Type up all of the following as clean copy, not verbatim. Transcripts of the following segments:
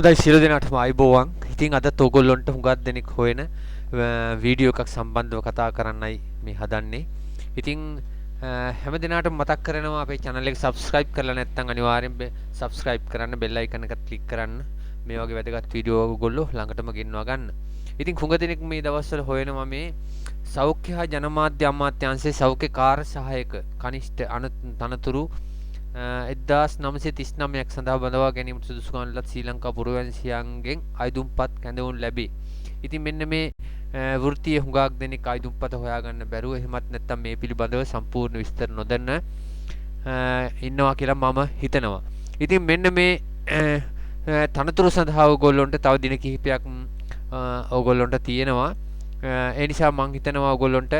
හොඳයි සියලු දෙනාටම ආයුබෝවන්. ඉතින් අදත් ඕගොල්ලොන්ට හුඟක් දෙනෙක් හොයන වීඩියෝ එකක් සම්බන්ධව කතා කරන්නයි මේ හදන්නේ. ඉතින් හැම දිනාටම මතක් කරනවා අපේ channel එක subscribe කරලා නැත්නම් අනිවාර්යෙන් subscribe කරන්න, bell icon එක click කරන්න. මේ වගේ වැදගත් වීඩියෝ ඕගොල්ලෝ ළඟටම ගෙන්වා ගන්න. ඉතින් හුඟ දෙනෙක් මේ දවස්වල හොයනවා මේ සෞඛ්‍ය හා ජනමාධ්‍ය අමාත්‍යාංශයේ සෞඛ්‍ය කාර්ය සහායක කනිෂ්ඨ තනතුරු 1939ක් සඳහා බඳවා ගැනීමට සුදුසුකම් ලත් ශ්‍රී ලංකා පුරවැසියන්ගෙන් අයදුම්පත් කැඳවුම් ලැබේ. ඉතින් මෙන්න මේ වෘත්තීය හුඟක් දෙනෙක් අයදුම්පත හොයාගන්න බැරුව එහෙමත් නැත්නම් මේ පිළිබඳව සම්පූර්ණ විස්තර නොදන්න ඉන්නවා කියලා මම හිතනවා. ඉතින් මෙන්න මේ තනතුරු සඳහා ඔයගොල්ලොන්ට තව දින කිහිපයක් ඔයගොල්ලොන්ට තියෙනවා. ඒ නිසා මම හිතනවා ඔයගොල්ලොන්ට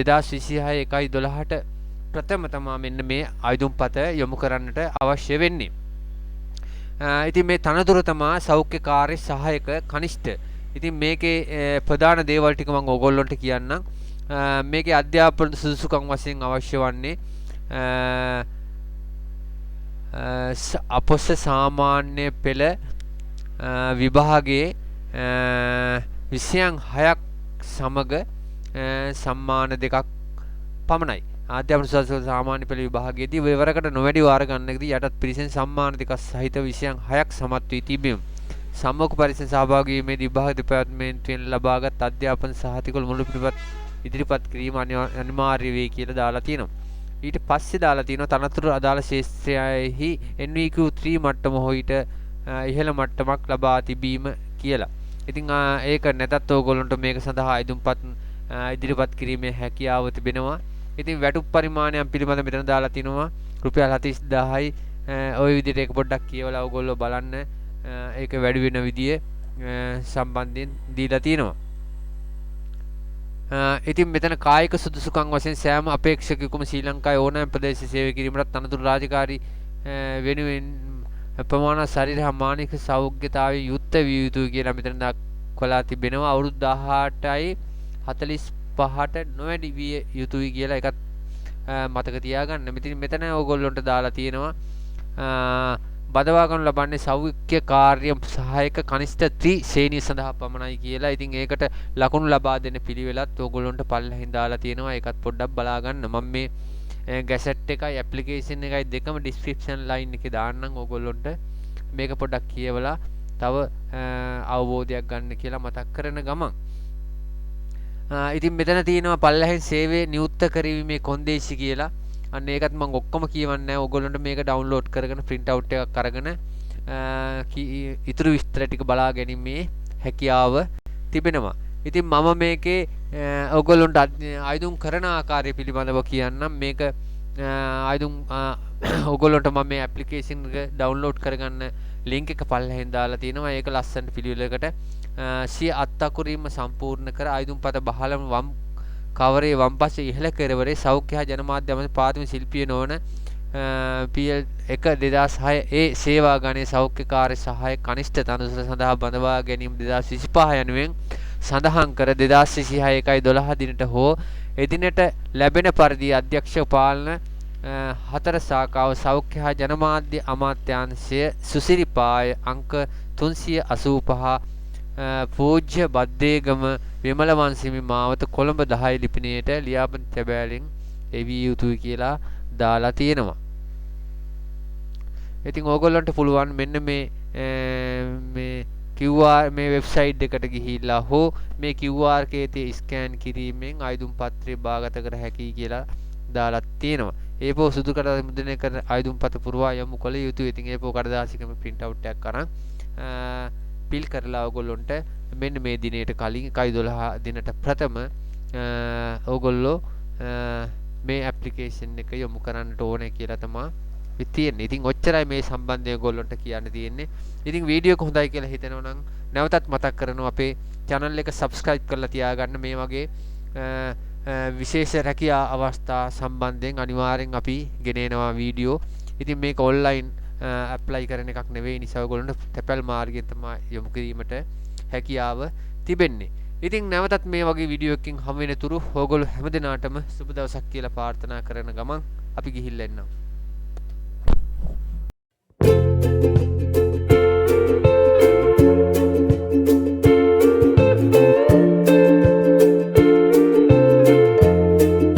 2026 1/12ට ප්‍රථම තමා මෙන්න මේ ආයුධම්පත යොමු කරන්නට අවශ්‍ය වෙන්නේ. ඉතින් මේ තනතුර තමා සෞඛ්‍ය කාර්ය සහායක කනිෂ්ඨ. ඉතින් මේකේ ප්‍රධාන දේවල් ටික මම ඔයගොල්ලොන්ට කියන්නම්. මේකේ අධ්‍යාපන සුදුසුකම් වශයෙන් අවශ්‍ය වන්නේ අපොස සාමාන්‍ය පෙළ විභාගයේ විෂයන් 6ක් සමග සම්මාන දෙකක් පමණයි. අධ්‍යාපන සාමාන්‍ය පෙළ විභාගයේදී විවරකට නොවැඩි වාර ගණනකදී යටත් පිරිසෙන් සම්මාන දෙකක් සහිත විෂයන් 6ක් සමත් වී තිබීම. සම්මුඛ පරිසර සහභාගී වීමේදී විභාග දෙපාර්තමේන්තුවෙන් ලබාගත් අධ්‍යාපන සහතික මුළු පිටපත් ඉදිරිපත් කිරීම අනිවාර්ය වේ කියලා දාලා තියෙනවා. ඊට පස්සේ දාලා තියෙනවා තනතුරු අදාළ ශාස්ත්‍රයේහි NVQ3 මට්ටම හොයිට ඉහළ මට්ටමක් ලබා තිබීම කියලා. ඉතින් ඒක නැතත් ඕගොල්ලන්ට මේක සඳහා අයදුම්පත් ඉදිරිපත් කිරීමේ හැකියාව තිබෙනවා. ඉතින් වැටුප් පරිමාණයන් පිළිබඳ මෙතන දාලා තිනවා රුපියල් 40000යි. ওই විදිහට ඒක පොඩ්ඩක් කියවලා ඕගොල්ලෝ බලන්න. ඒක වැඩි වෙන විදිය සම්බන්ධයෙන් දීලා තිනවා. ඉතින් මෙතන කායික සුදුසුකම් වශයෙන් සෑම අපේක්ෂකයෙකුම ශ්‍රී ලංකාවේ ඕනෑම ප්‍රදේශ සේවය කිරීමට තනතුරු රාජකාරී වෙනුවෙන් ප්‍රමාණ ශරීර හා මානසික සෞඛ්‍යතාවයේ යුක්ත විය යුතුයි කියලා මෙතන දක්වලා තිබෙනවා. අවුරුදු 18යි 45ට නොවැඩි විය යුතුයි කියලා එකත් මතක තියාගන්න. මෙතන ඕගොල්ලොන්ට දාලා තියෙනවා බදවා ගන්න ලබන්නේ සෞඛ්‍ය කාර්ය සහායක කනිෂ්ඨ ත්‍රි ශ්‍රේණිය සඳහා පමණයි කියලා. ඉතින් ඒකට ලකුණු ලබා දෙන පිළිවෙලත් ඕගොල්ලොන්ට පල්ලෙහින් දාලා තියෙනවා. ඒකත් පොඩ්ඩක් බලා ගන්න. මම මේ ගැසට් එකයි ඇප්ලිකේෂන් එකයි දෙකම ඩිස්ක්‍රිප්ෂන් ලයින් එකේ දාන්නම්. ඕගොල්ලොන්ට මේක පොඩ්ඩක් කියවලා තව අවබෝධයක් ගන්න කියලා මතක් කරන ගමන් ඉතින් මෙතන තියෙනවා පල්ලෙහින් සේවයේ නියුක්ත කිරීමේ කොන්දේසි කියලා. අන්න ඒකත් මම ඔක්කොම කියවන්නේ නැහැ. ඕගොල්ලන්ට මේක ඩවුන්ලෝඩ් කරගෙන print out එකක් අරගෙන ඉතුරු විස්තර ටික බලා ගැනීමේ හැකියාව තිබෙනවා. ඉතින් මම මේකේ ඕගොල්ලන්ට ආයුධම් කරන ආකාරය පිළිබඳව කියන්නම්. මේක ආයුධම් ඕගොල්ලන්ට මම මේ ඇප්ලිකේෂන් එක ඩවුන්ලෝඩ් කරගන්න ලින්ක් එක පල්ලෙහින් දාලා තියෙනවා. ඒක ලස්සන පිළිවෙලකට සිය අත්අකුරීම සම්පූර්ණ කර ආයුධම්පත බහලම වම් කවරේ වම් පස්සේ ඉහළ කෙරවරේ සෞඛ්‍ය හා ජනමාධ්‍ය අමාත්‍ය පාතිම ශිල්පිය නොවන PL 1/2006 සේවා ගණයේ සෞඛ්‍ය කාර්ය සහායක කනිෂ්ඨ තනතුර සඳහා බඳවා ගැනීම 2025 යනුවෙන් සඳහන් කර 2026 1/12 දිනට හෝ එදිනට ලැබෙන පරිදි අධ්‍යක්ෂ පාලන 4 ශාඛාව සෞඛ්‍ය හා ජනමාධ්‍ය අමාත්‍යාංශය සුසිරිපාය අංක 385 පූජ්‍ය බද්දේගම විමල වංශිමි මාවත කොළඹ 10 ලිපිණයට ලියාපදිංචි තැබෑලෙන් එවිය යුතුයි කියලා දාලා තියෙනවා. ඉතින් ඕගොල්ලන්ට පුළුවන් මෙන්න මේ QR මේ වෙබ්සයිට් එකට ගිහිල්ලා හෝ මේ QR කේතේ ස්කෑන් කිරීමෙන් ආයුධම් පත්‍රය බාගත කර හැකියි කියලා දාලා තියෙනවා. ඒපෝ සුදු කඩදාසි මුද්‍රණය කරන ආයුධම් පත්‍ර පුරවා යමු කළ යුතුයි. ඉතින් ඒපෝ කඩදාසියකම print out එකක් අරන් පිල් කරලා ඕගොල්ලොන්ට මෙන්න මේ දිනේට කලින් 1/12 දිනට ප්‍රථම ඕගොල්ලෝ මේ ඇප්ලිකේෂන් එක යොමු කරන්නට ඕනේ කියලා තමයි තියෙන්නේ. ඉතින් ඔච්චරයි මේ සම්බන්ධයෙන් ඕගොල්ලොන්ට කියන්න තියෙන්නේ. ඉතින් වීඩියෝ එක හොඳයි කියලා හිතනවා නම් නැවතත් මතක් කරනවා අපේ channel එක subscribe කරලා තියාගන්න. මේ වගේ විශේෂ රැකියා අවස්ථා සම්බන්ධයෙන් අනිවාර්යෙන් අපි ගෙනෙනවා වීඩියෝ. ඉතින් මේක ඔන්ලයින් ඇප්ලයි කරන එකක් නෙවෙයි නිසා ඔයගොල්ලන්ට තැපැල් මාර්ගයෙන් තමයි යොමු කිරීමට හැකියාව තිබෙන්නේ. ඉතින් නැවතත් මේ වගේ වීඩියෝ එකකින් හමු වෙන තුරු ඕගොල්ලෝ හැමදිනාටම සුබ දවසක් කියලා ප්‍රාර්ථනා කරන ගමන් අපි ගිහිල්ලා එන්නම්.